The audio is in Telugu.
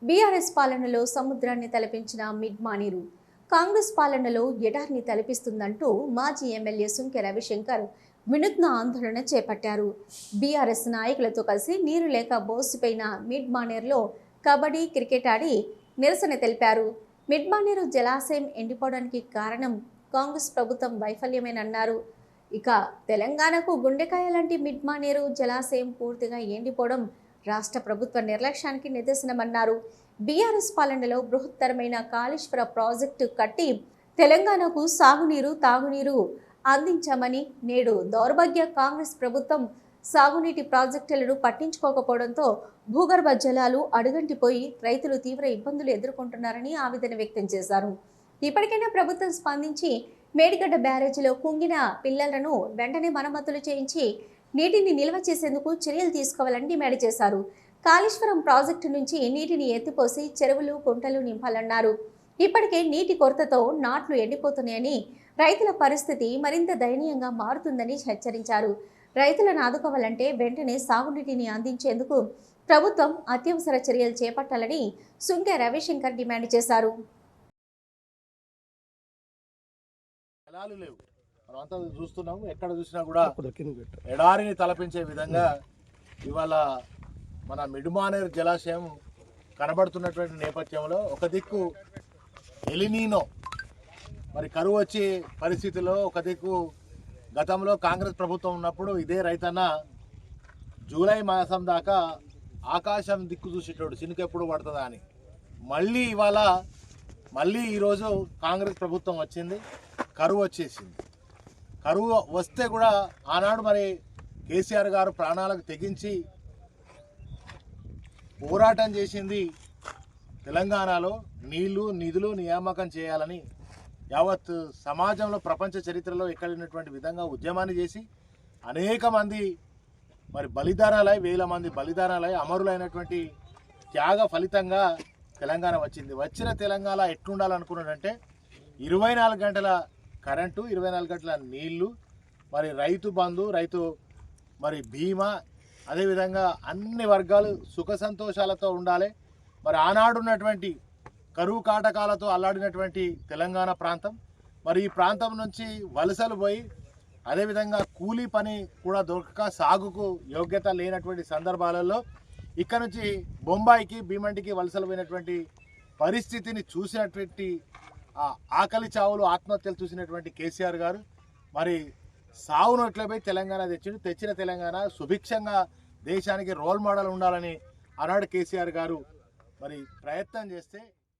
బీఆర్ఎస్ పాలనలో సముద్రాన్ని తలపించిన మిడ్ మానేరు కాంగ్రెస్ పాలనలో ఎడారిని తలపిస్తుందంటూ మాజీ ఎమ్మెల్యే సుంకె రవిశంకర్ వినూత్న ఆందోళన చేపట్టారు. బీఆర్ఎస్ నాయకులతో కలిసి నీరు లేక బోసిపోయిన మిడ్ మానేరులో కబడ్డీ, క్రికెట్ ఆడి నిరసన తెలిపారు. మిడ్ మానేరు జలాశయం ఎండిపోవడానికి కారణం కాంగ్రెస్ ప్రభుత్వం వైఫల్యమేనన్నారు. ఇక తెలంగాణకు గుండెకాయ లాంటి మిడ్ మానేరు జలాశయం పూర్తిగా ఎండిపోవడం రాష్ట్ర ప్రభుత్వ నిర్లక్ష్యానికి నిదర్శనమన్నారు. బీఆర్ఎస్ పాలనలో బృహత్తరమైన కాళేశ్వర ప్రాజెక్టు కట్టి తెలంగాణకు సాగునీరు, తాగునీరు అందించామని, నేడు దౌర్భాగ్య కాంగ్రెస్ ప్రభుత్వం సాగునీటి ప్రాజెక్టులను పట్టించుకోకపోవడంతో భూగర్భ జలాలు అడుగంటిపోయి రైతులు తీవ్ర ఇబ్బందులు ఎదుర్కొంటున్నారని ఆవేదన వ్యక్తం చేశారు. ఇప్పటికైనా ప్రభుత్వం స్పందించి మేడిగడ్డ బ్యారేజీలో కుంగిన పిల్లలను వెంటనే మరమ్మతులు చేయించి నీటిని నిల్వ చేసేందుకు చర్యలు తీసుకోవాలని డిమాండ్ చేశారు. కాళేశ్వరం ప్రాజెక్టు నుంచి నీటిని ఎత్తిపోసి చెరువులు, కుంటలు నింపాలన్నారు. ఇప్పటికే నీటి కొరతతో నాట్లు ఎండిపోతున్నాయని, రైతుల పరిస్థితి మరింత దయనీయంగా మారుతుందని హెచ్చరించారు. రైతులను ఆదుకోవాలంటే వెంటనే సాగునీటిని అందించేందుకు ప్రభుత్వం అత్యవసర చర్యలు చేపట్టాలని సుంకె రవిశంకర్ డిమాండ్ చేశారు. మనమంతా చూస్తున్నాము, ఎక్కడ చూసినా కూడా ఎడారిని తలపించే విధంగా ఇవాళ మన మిడ్మానేరు జలాశయం కనబడుతున్నటువంటి నేపథ్యంలో ఒక దిక్కు ఎలినీనో మరి కరువు వచ్చే పరిస్థితిలో, ఒక దిక్కు గతంలో కాంగ్రెస్ ప్రభుత్వం ఉన్నప్పుడు ఇదే రైతన్న జూలై మాసం దాకా ఆకాశం దిక్కు చూసేటోడు చినుకు ఎప్పుడు పడుతుందా అని. మళ్ళీ ఈరోజు కాంగ్రెస్ ప్రభుత్వం వచ్చింది, కరువు వచ్చేసింది. కరువు వస్తే కూడా ఆనాడు మరి కేసీఆర్ గారు ప్రాణాలకు తెగించి పోరాటం చేసింది తెలంగాణలో నీళ్లు, నిధులు నియామకం చేయాలని. యావత్ సమాజంలో, ప్రపంచ చరిత్రలో ఎక్కడినటువంటి విధంగా ఉద్యమాన్ని చేసి అనేక మంది మరి బలిదానాలై, వేల మంది బలిదానాలై అమరులైనటువంటి త్యాగ ఫలితంగా తెలంగాణ వచ్చింది. వచ్చిన తెలంగాణ ఎట్లుండాలనుకున్నాడంటే 24 గంటల కరెంటు, 24 గంటల నీళ్లు, మరి రైతు బంధు, రైతు మరి బీమా, అదేవిధంగా అన్ని వర్గాలు సుఖ సంతోషాలతో ఉండాలి. మరి ఆనాడున్నటువంటి కరువు కాటకాలతో అల్లాడినటువంటి తెలంగాణ ప్రాంతం, మరి ఈ ప్రాంతం నుంచి వలసలు పోయి, అదేవిధంగా కూలీ పని కూడా దొరకక సాగుకు యోగ్యత లేనటువంటి సందర్భాలలో ఇక్కడ నుంచి బొంబాయికి, భీమండికి వలసలు పోయినటువంటి పరిస్థితిని చూసినటువంటి ఆకలి చావులు, ఆత్మహత్యలు చూసినటువంటి కేసీఆర్ గారు మరి సావు నోట్లపై తెలంగాణ తెచ్చిన తెలంగాణ సుభిక్షంగా దేశానికి రోల్ మోడల్ ఉండాలని ఆనాడు కేసీఆర్ గారు మరి ప్రయత్నం చేస్తే